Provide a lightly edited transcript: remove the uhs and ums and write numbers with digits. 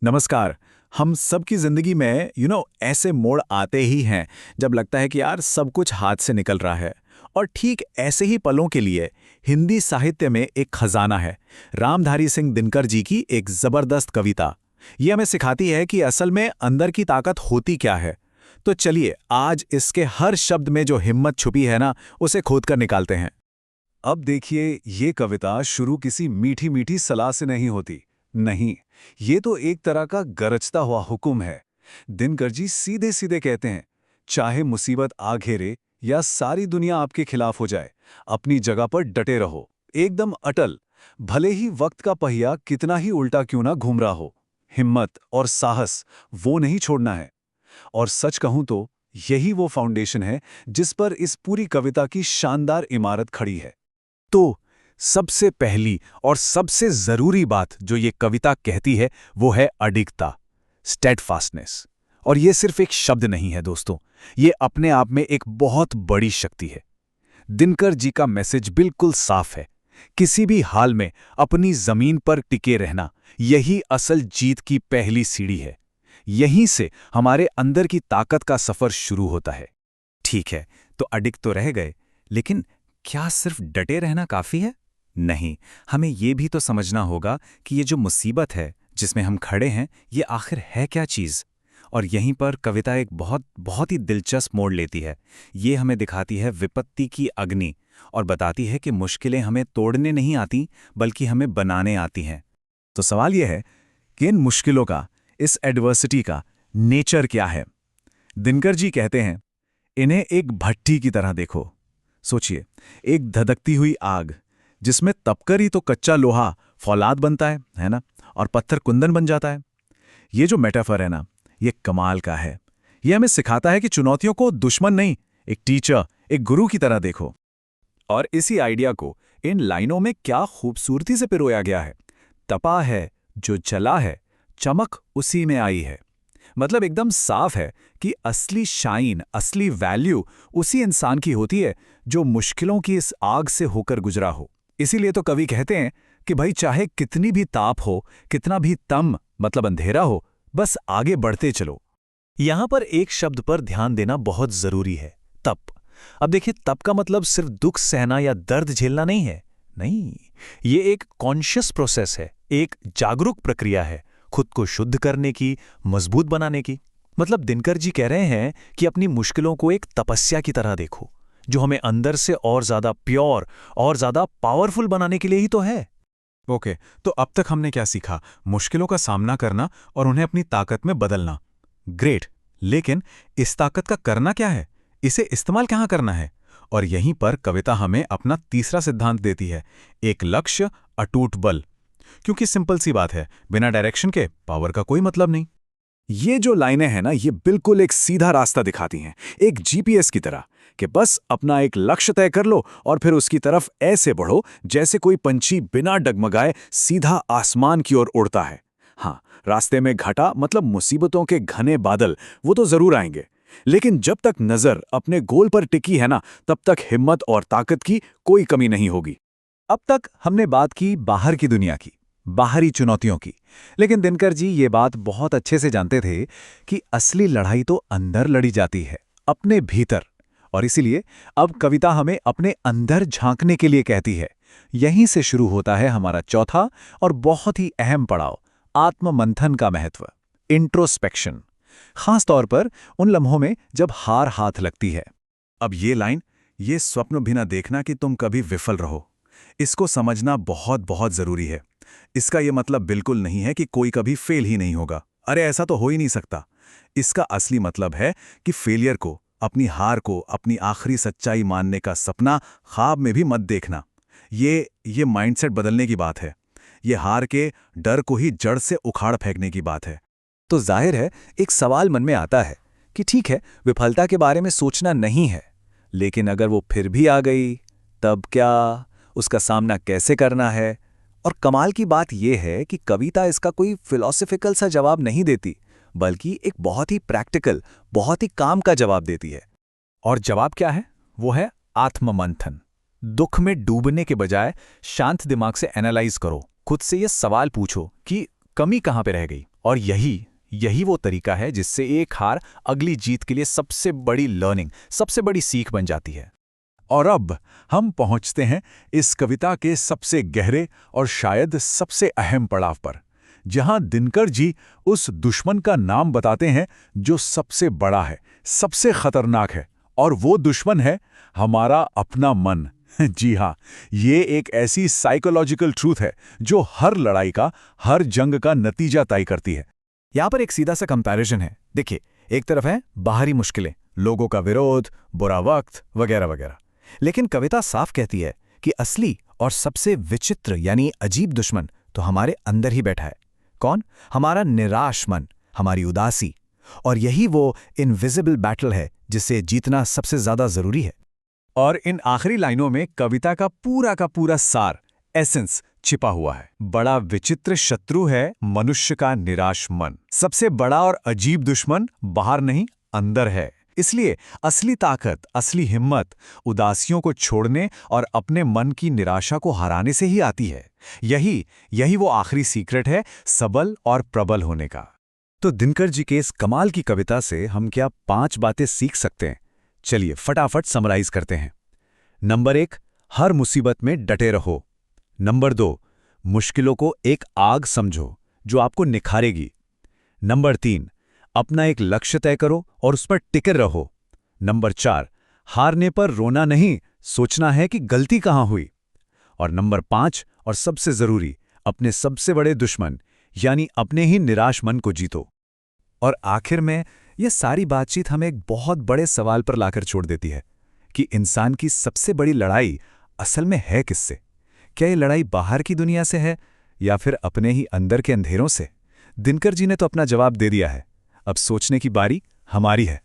नमस्कार। हम सबकी जिंदगी में ऐसे मोड़ आते ही हैं जब लगता है कि यार सब कुछ हाथ से निकल रहा है। और ठीक ऐसे ही पलों के लिए हिंदी साहित्य में एक खजाना है। रामधारी सिंह दिनकर जी की एक जबरदस्त कविता। ये हमें सिखाती है कि असल में अंदर की ताकत होती क्या है। तो चलिए आज इसके हर शब्द में जो हिम्मत छुपी है ना, उसे खोद कर निकालते हैं। अब देखिए, ये कविता शुरू किसी मीठी मीठी सलाह से नहीं होती। नहीं, ये तो एक तरह का गरजता हुआ हुक्म है। दिनकर जी सीधे सीधे कहते हैं, चाहे मुसीबत आ घेरे या सारी दुनिया आपके खिलाफ हो जाए, अपनी जगह पर डटे रहो, एकदम अटल। भले ही वक्त का पहिया कितना ही उल्टा क्यों ना घूम रहा हो, हिम्मत और साहस वो नहीं छोड़ना है। और सच कहूं तो यही वो फाउंडेशन है जिस पर इस पूरी कविता की शानदार इमारत खड़ी है। तो सबसे पहली और सबसे जरूरी बात जो ये कविता कहती है वो है अडिगता, स्टेडफास्टनेस। और ये सिर्फ एक शब्द नहीं है दोस्तों, ये अपने आप में एक बहुत बड़ी शक्ति है। दिनकर जी का मैसेज बिल्कुल साफ है। किसी भी हाल में अपनी जमीन पर टिके रहना, यही असल जीत की पहली सीढ़ी है। यहीं से हमारे अंदर की ताकत का सफर शुरू होता है। ठीक है, तो अडिग तो रह गए, लेकिन क्या सिर्फ डटे रहना काफी है? नहीं, हमें ये भी तो समझना होगा कि ये जो मुसीबत है जिसमें हम खड़े हैं, ये आखिर है क्या चीज। और यहीं पर कविता एक बहुत बहुत ही दिलचस्प मोड़ लेती है। ये हमें दिखाती है विपत्ति की अग्नि और बताती है कि मुश्किलें हमें तोड़ने नहीं आती, बल्कि हमें बनाने आती हैं। तो सवाल यह है कि इन मुश्किलों का, इस एडवर्सिटी का नेचर क्या है? दिनकर जी कहते हैं, इन्हें एक भट्ठी की तरह देखो। सोचिए, एक धधकती हुई आग जिसमें तपकर ही तो कच्चा लोहा फौलाद बनता है ना, और पत्थर कुंदन बन जाता है। ये जो मेटाफर है ना, ये कमाल का है। ये हमें सिखाता है कि चुनौतियों को दुश्मन नहीं, एक टीचर, एक गुरु की तरह देखो। और इसी आइडिया को इन लाइनों में क्या खूबसूरती से पिरोया गया है। तपा है जो जला है, चमक उसी में आई है। मतलब एकदम साफ है कि असली शाइन, असली वैल्यू उसी इंसान की होती है जो मुश्किलों की इस आग से होकर गुजरा हो। इसीलिए तो कवि कहते हैं कि भाई चाहे कितनी भी ताप हो, कितना भी तम मतलब अंधेरा हो, बस आगे बढ़ते चलो। यहां पर एक शब्द पर ध्यान देना बहुत जरूरी है, तप। अब देखिए, तप का मतलब सिर्फ दुख सहना या दर्द झेलना नहीं है। नहीं, ये एक कॉन्शियस प्रोसेस है, एक जागरूक प्रक्रिया है, खुद को शुद्ध करने की, मजबूत बनाने की। मतलब दिनकर जी कह रहे हैं कि अपनी मुश्किलों को एक तपस्या की तरह देखो, जो हमें अंदर से और ज्यादा प्योर और ज्यादा पावरफुल बनाने के लिए ही तो है। ओके, तो अब तक हमने क्या सीखा? मुश्किलों का सामना करना और उन्हें अपनी ताकत में बदलना। ग्रेट, लेकिन इस ताकत का करना क्या है? इसे इस्तेमाल कहाँ करना है? और यहीं पर कविता हमें अपना तीसरा सिद्धांत देती है, एक लक्ष्य, अटूट बल। क्योंकि सिंपल सी बात है, बिना डायरेक्शन के पावर का कोई मतलब नहीं। ये जो लाइनें हैं ना, ये बिल्कुल एक सीधा रास्ता दिखाती हैं, एक जीपीएस की तरह, कि बस अपना एक लक्ष्य तय कर लो और फिर उसकी तरफ ऐसे बढ़ो जैसे कोई पंछी बिना डगमगाए सीधा आसमान की ओर उड़ता है। हाँ, रास्ते में घटा मतलब मुसीबतों के घने बादल, वो तो जरूर आएंगे, लेकिन जब तक नजर अपने गोल पर टिकी है ना, तब तक हिम्मत और ताकत की कोई कमी नहीं होगी। अब तक हमने बात की बाहर की दुनिया की, बाहरी चुनौतियों की, लेकिन दिनकर जी ये बात बहुत अच्छे से जानते थे कि असली लड़ाई तो अंदर लड़ी जाती है, अपने भीतर। और इसीलिए अब कविता हमें अपने अंदर झांकने के लिए कहती है। यहीं से शुरू होता है हमारा चौथा और बहुत ही अहम पड़ाव, आत्ममंथन का महत्व, इंट्रोस्पेक्शन। खास तौर पर उन लम्हों में जब हार हाथ लगती है। अब ये लाइन, ये स्वप्न भी ना देखना कि तुम कभी विफल रहो, इसको समझना बहुत बहुत जरूरी है। इसका यह मतलब बिल्कुल नहीं है कि कोई कभी फेल ही नहीं होगा। अरे ऐसा तो हो ही नहीं सकता। इसका असली मतलब है कि फेलियर को, अपनी हार को अपनी आखिरी सच्चाई मानने का सपना ख्वाब में भी मत देखना। ये माइंडसेट बदलने की बात है। ये हार के डर को ही जड़ से उखाड़ फेंकने की बात है। तो जाहिर है एक सवाल मन में आता है कि ठीक है, विफलता के बारे में सोचना नहीं है, लेकिन अगर वो फिर भी आ गई, तब क्या? उसका सामना कैसे करना है? और कमाल की बात यह है कि कविता इसका कोई फिलॉसफिकल सा जवाब नहीं देती, बल्कि एक बहुत ही प्रैक्टिकल, बहुत ही काम का जवाब देती है। और जवाब क्या है? वो है आत्ममंथन। दुख में डूबने के बजाय शांत दिमाग से एनालाइज करो, खुद से ये सवाल पूछो कि कमी कहाँ पे रह गई और यही वो तरीका है जिससे एक हार अगली जीत के लिए सबसे बड़ी लर्निंग, सबसे बड़ी सीख बन जाती है। और अब हम पहुंचते हैं इस कविता के सबसे गहरे और शायद सबसे अहम पड़ाव पर, जहां दिनकर जी उस दुश्मन का नाम बताते हैं जो सबसे बड़ा है, सबसे खतरनाक है, और वो दुश्मन है हमारा अपना मन। जी हाँ, ये एक ऐसी साइकोलॉजिकल ट्रूथ है जो हर लड़ाई का, हर जंग का नतीजा तय करती है। यहां पर एक सीधा सा कंपैरिजन है। देखिए, एक तरफ है बाहरी मुश्किलें, लोगों का विरोध, बुरा वक्त वगैरह वगैरह, लेकिन कविता साफ कहती है कि असली और सबसे विचित्र यानी अजीब दुश्मन तो हमारे अंदर ही बैठा है। कौन? हमारा निराश मन, हमारी उदासी। और यही वो इनविजिबल बैटल है जिसे जीतना सबसे ज्यादा जरूरी है। और इन आखिरी लाइनों में कविता का पूरा सार, एसेंस छिपा हुआ है। बड़ा विचित्र शत्रु है मनुष्य का निराश मन। सबसे बड़ा और अजीब दुश्मन बाहर नहीं, अंदर है। इसलिए असली ताकत, असली हिम्मत उदासियों को छोड़ने और अपने मन की निराशा को हराने से ही आती है। यही वो आखिरी सीक्रेट है सबल और प्रबल होने का। तो दिनकर जी के इस कमाल की कविता से हम क्या 5 बातें सीख सकते हैं? चलिए फटाफट समराइज करते हैं। नंबर 1, हर मुसीबत में डटे रहो। नंबर 2, मुश्किलों को एक आग समझो जो आपको निखारेगी। नंबर 3, अपना एक लक्ष्य तय करो और उस पर टिके रहो। नंबर 4, हारने पर रोना नहीं, सोचना है कि गलती कहाँ हुई। और नंबर 5, और सबसे जरूरी, अपने सबसे बड़े दुश्मन यानी अपने ही निराश मन को जीतो। और आखिर में यह सारी बातचीत हमें एक बहुत बड़े सवाल पर लाकर छोड़ देती है कि इंसान की सबसे बड़ी लड़ाई असल में है किससे? क्या ये लड़ाई बाहर की दुनिया से है या फिर अपने ही अंदर के अंधेरों से? दिनकर जी ने तो अपना जवाब दे दिया है। अब सोचने की बारी हमारी है।